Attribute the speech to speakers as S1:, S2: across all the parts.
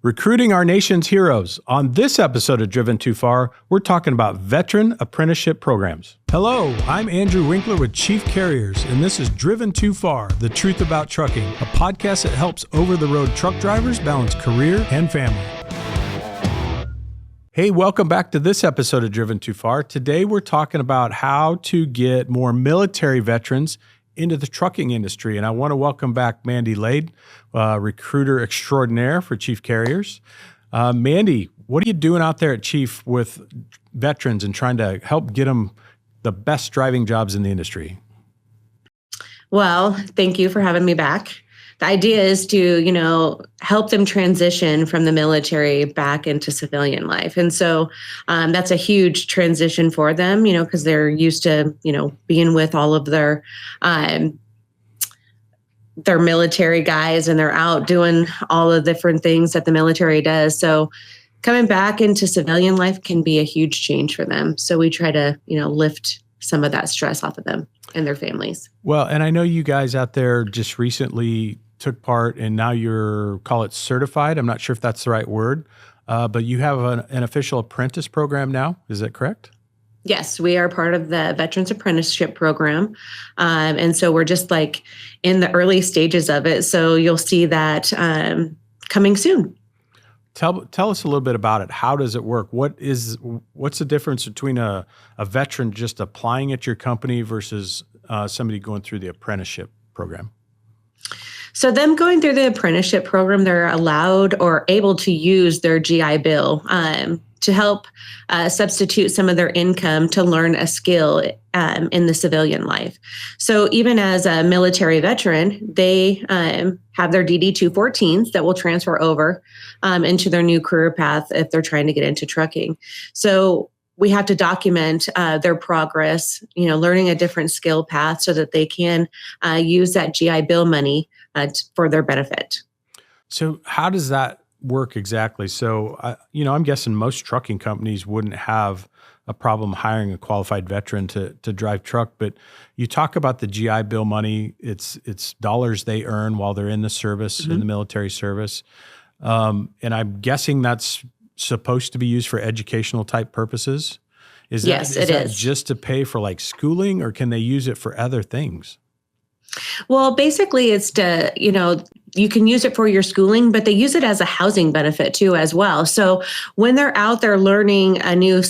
S1: Recruiting our nation's heroes. On this episode of Driven Too Far, we're talking about veteran apprenticeship programs. Hello, I'm Andrew Winkler with Chief Carriers, and this is Driven Too Far, the truth about trucking, a podcast that helps over-the-road truck drivers balance career and family. Hey, welcome back to this episode of Driven Too Far. Today, we're talking about how to get more military veterans into the trucking industry. And I want to welcome back Mandee Lade, recruiter extraordinaire for Chief Carriers. Mandee, what are you doing out there at Chief with veterans and trying to help get them the best driving jobs in the industry?
S2: Well, thank you for having me back. The idea is to, help them transition from the military back into civilian life. And so that's a huge transition for them, because they're used to, being with all of their military guys, and they're out doing all the different things that the military does. So coming back into civilian life can be a huge change for them. So we try to, lift some of that stress off of them and their families.
S1: Well, and I know you guys out there just recently took part, and now call it certified. I'm not sure if that's the right word, but you have an official apprentice program now. Is that correct?
S2: Yes, we are part of the Veterans Apprenticeship program. And so we're just in the early stages of it. So you'll see that coming soon.
S1: Tell us a little bit about it. How does it work? What's the difference between a veteran just applying at your company versus somebody going through the apprenticeship program?
S2: So them going through the apprenticeship program, they're allowed or able to use their GI Bill to help substitute some of their income to learn a skill in the civilian life. So even as a military veteran, they have their DD 214s that will transfer over into their new career path if they're trying to get into trucking. So we have to document their progress, learning a different skill path so that they can use that GI Bill money for their benefit. So
S1: how does that work exactly? So, I'm guessing most trucking companies wouldn't have a problem hiring a qualified veteran to drive truck, but you talk about the GI Bill money. It's dollars they earn while they're in the service, in the military service. And I'm guessing that's supposed to be used for educational type purposes.
S2: Yes, it is.
S1: Just to pay for schooling, or can they use it for other things?
S2: Well, basically it's to, you can use it for your schooling, but they use it as a housing benefit too as well. So when they're out there learning a new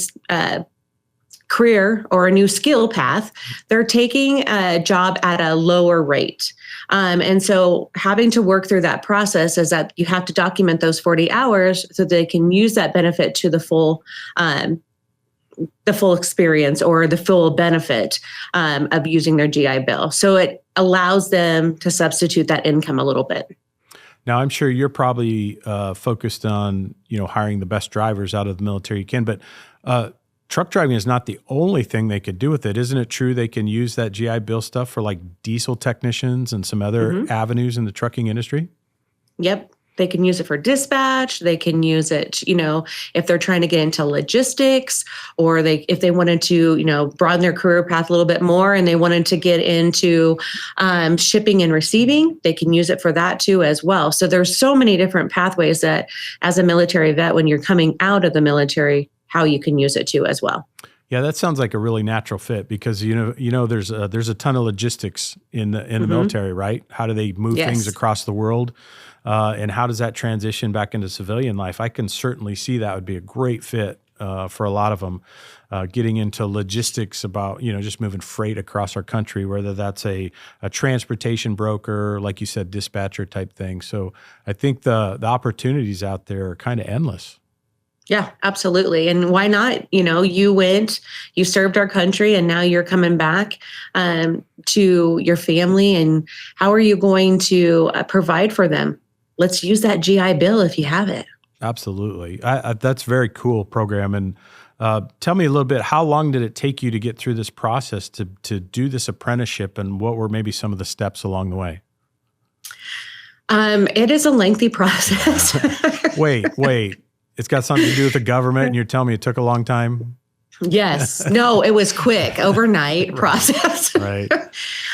S2: career or a new skill path, they're taking a job at a lower rate. And so having to work through that process is that you have to document those 40 hours so they can use that benefit to the full experience or the full benefit of using their GI Bill. So it allows them to substitute that income a little bit.
S1: Now, I'm sure you're probably focused on, hiring the best drivers out of the military you can, but truck driving is not the only thing they could do with it. Isn't it true they can use that GI Bill stuff for diesel technicians and some other avenues in the trucking industry?
S2: Yep. They can use it for dispatch. They can use it, if they're trying to get into logistics, or if they wanted to, broaden their career path a little bit more and they wanted to get into shipping and receiving, they can use it for that too as well. So there's so many different pathways that as a military vet, when you're coming out of the military, how you can use it too as well.
S1: Yeah, that sounds like a really natural fit because there's a ton of logistics in the military, right? How do they move things across the world? And how does that transition back into civilian life? I can certainly see that would be a great fit for a lot of them, getting into logistics about, just moving freight across our country, whether that's a transportation broker, like you said, dispatcher type thing. So I think the opportunities out there are kind of endless.
S2: Yeah, absolutely. And why not? You went, you served our country, and now you're coming back to your family. And how are you going to provide for them? Let's use that GI Bill if you have it.
S1: Absolutely. That's a very cool program. And tell me a little bit, how long did it take you to get through this process to do this apprenticeship, and what were maybe some of the steps along the way?
S2: It is a lengthy process.
S1: Wait. It's got something to do with the government, and you're telling me it took a long time?
S2: Yes. No, it was quick, overnight process.
S1: Right.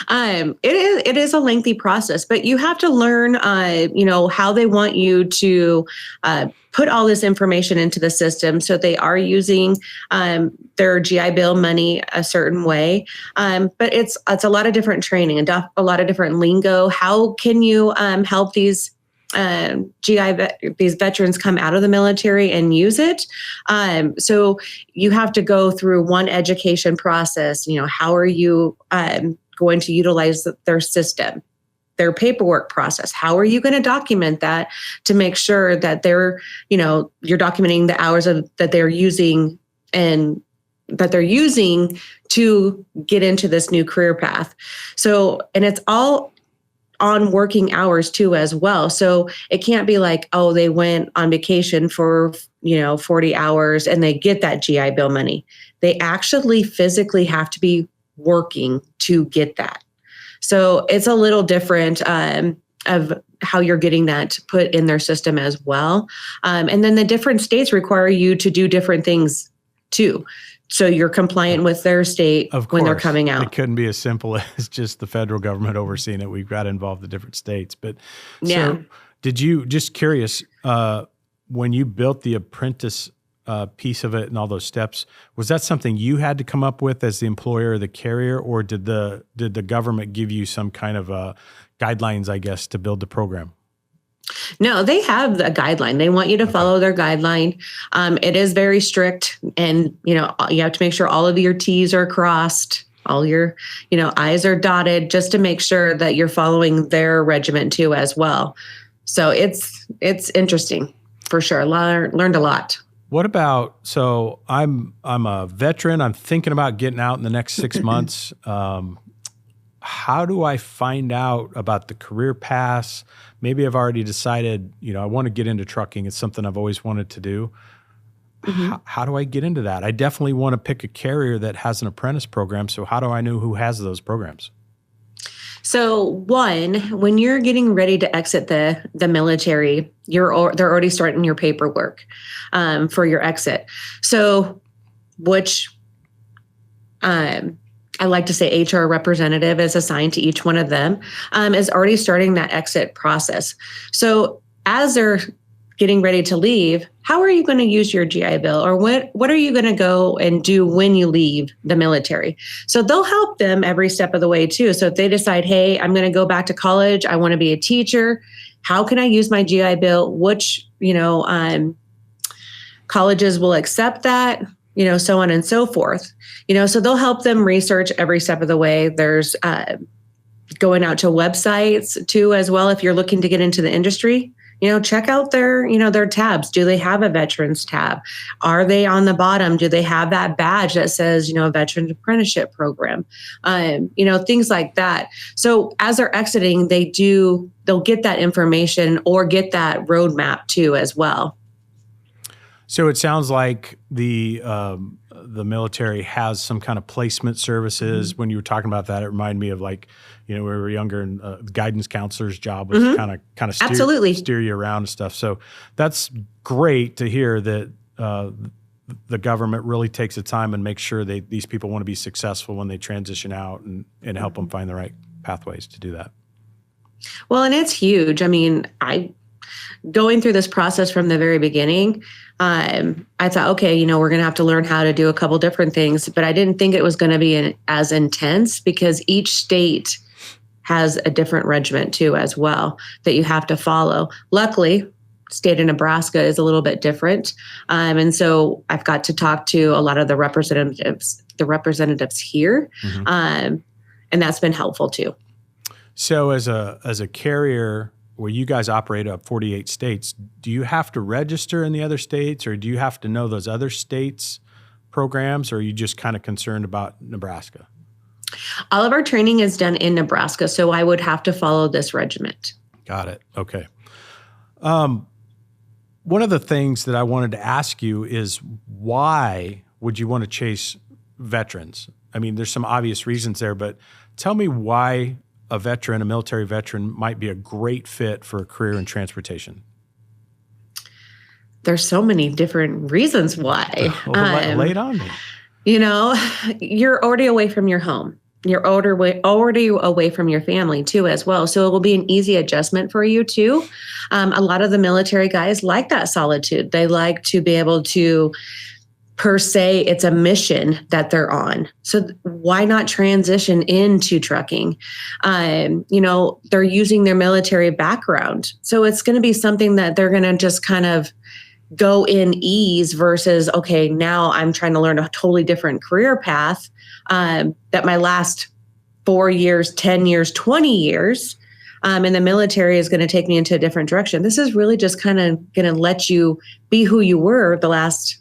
S2: It is a lengthy process, but you have to learn, how they want you to put all this information into the system. So they are using their GI Bill money a certain way, but it's a lot of different training and a lot of different lingo. How can you help these these veterans come out of the military and use it? So you have to go through one education process. How are you going to utilize their system, their paperwork process? How are you going to document that to make sure that you're documenting the hours that they're using and that they're using to get into this new career path. So, and it's all on working hours too as well. So it can't be like, oh, they went on vacation for 40 hours and they get that GI Bill money. They actually physically have to be working to get that. So it's a little different of how you're getting that put in their system as well. And then the different states require you to do different things too. So you're compliant with their state when they're coming out.
S1: It couldn't be as simple as just the federal government overseeing it. We've got to involve the different states. But so did you, just curious, when you built the apprentice piece of it and all those steps, was that something you had to come up with as the employer or the carrier, or did the government give you some kind of guidelines, I guess, to build the program?
S2: No, they have a guideline. They want you to follow their guideline. It is very strict, and you have to make sure all of your T's are crossed, all your I's are dotted, just to make sure that you're following their regiment too as well. So it's interesting for sure. Learned a lot.
S1: What about, so I'm a veteran. I'm thinking about getting out in the next 6 months. How do I find out about the career paths? Maybe I've already decided, I want to get into trucking. It's something I've always wanted to do. Mm-hmm. How do I get into that? I definitely want to pick a carrier that has an apprentice program. So how do I know who has those programs?
S2: So when you're getting ready to exit the military, they're already starting your paperwork for your exit. So I like to say HR representative is assigned to each one of them, is already starting that exit process. So as they're getting ready to leave, how are you going to use your GI Bill, or what are you going to go and do when you leave the military? So they'll help them every step of the way too. So if they decide, hey, I'm going to go back to college, I want to be a teacher, how can I use my GI Bill? Which colleges will accept that? So on and so forth. So they'll help them research every step of the way. There's going out to websites too, as well. If you're looking to get into the industry, check out their tabs. Do they have a veterans tab? Are they on the bottom? Do they have that badge that says, Veterans Apprenticeship Program? Things like that. So as they're exiting, they'll get that information or get that roadmap too, as well.
S1: So it sounds like the military has some kind of placement services. Mm-hmm. When you were talking about that, it reminded me of when we were younger, and the guidance counselor's job was kind of steer you around and stuff. So that's great to hear that the government really takes the time and makes sure these people want to be successful when they transition out and help them find the right pathways to do that.
S2: Well, and it's huge. I mean, going through this process from the very beginning, I thought, okay, we're going to have to learn how to do a couple different things, but I didn't think it was going to be as intense, because each state has a different regiment too, as well, that you have to follow. Luckily, state of Nebraska is a little bit different. And so I've got to talk to a lot of the representatives here. Mm-hmm. And that's been helpful too.
S1: So as a carrier, where you guys operate up 48 states, do you have to register in the other states, or do you have to know those other states' programs, or are you just kind of concerned about Nebraska?
S2: All of our training is done in Nebraska, so I would have to follow this regiment.
S1: Got it. Okay. One of the things that I wanted to ask you is, why would you want to chase veterans? I mean, there's some obvious reasons there, but tell me why a military veteran might be a great fit for a career in transportation.
S2: There's so many different reasons why.
S1: Lay it on me.
S2: You know, you're already away from your home. You're already away from your family too, as well. So it will be an easy adjustment for you too. A lot of the military guys like that solitude. They like to be able to, per se, it's a mission that they're on. So why not transition into trucking? You know, they're using their military background. So it's going to be something that they're going to just kind of go in ease versus, okay, now I'm trying to learn a totally different career path that my last 4 years, 10 years, 20 years in the military is going to take me into a different direction. This is really just kind of going to let you be who you were the last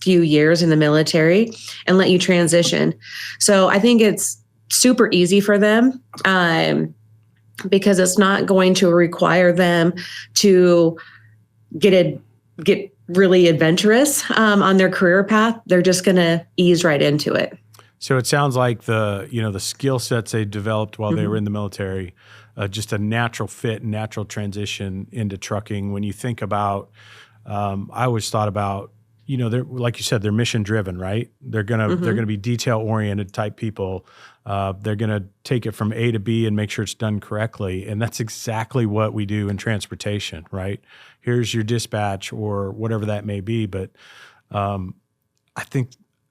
S2: few years in the military and let you transition. So I think it's super easy for them because it's not going to require them to get really adventurous on their career path. They're just going to ease right into it.
S1: So it sounds like the skill sets they developed while they were in the military, just a natural fit, natural transition into trucking. When you think about, I always thought about, they're, like you said, they're mission driven, right? They're gonna be detail oriented type people. They're gonna take it from A to B and make sure it's done correctly, and that's exactly what we do in transportation, right? Here's your dispatch or whatever that may be. But I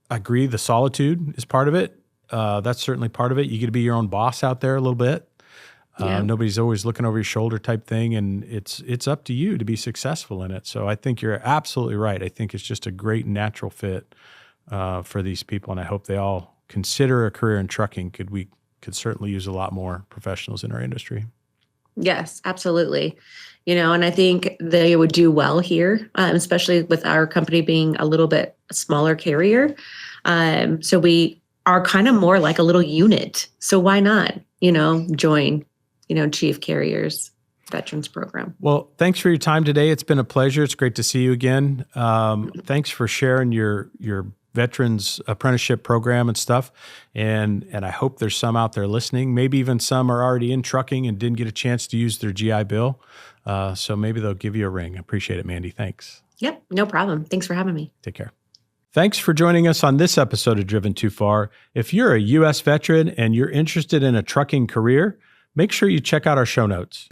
S1: agree, the solitude is part of it. That's certainly part of it. You get to be your own boss out there a little bit. Nobody's always looking over your shoulder type thing, and it's up to you to be successful in it. So I think you're absolutely right. I think it's just a great natural fit for these people, and I hope they all consider a career in trucking. We could certainly use a lot more professionals in our industry.
S2: Yes, absolutely. And I think they would do well here, especially with our company being a little bit smaller carrier. So we are kind of more like a little unit. So why not, join Chief Carriers Veterans Program.
S1: Well, thanks for your time today. It's been a pleasure. It's great to see you again. Thanks for sharing your Veterans Apprenticeship program and stuff. And I hope there's some out there listening. Maybe even some are already in trucking and didn't get a chance to use their GI Bill. So maybe they'll give you a ring. I appreciate it, Mandee. Thanks.
S2: Yep, no problem. Thanks for having me.
S1: Take care. Thanks for joining us on this episode of Driven Too Far. If you're a U.S. veteran and you're interested in a trucking career, make sure you check out our show notes.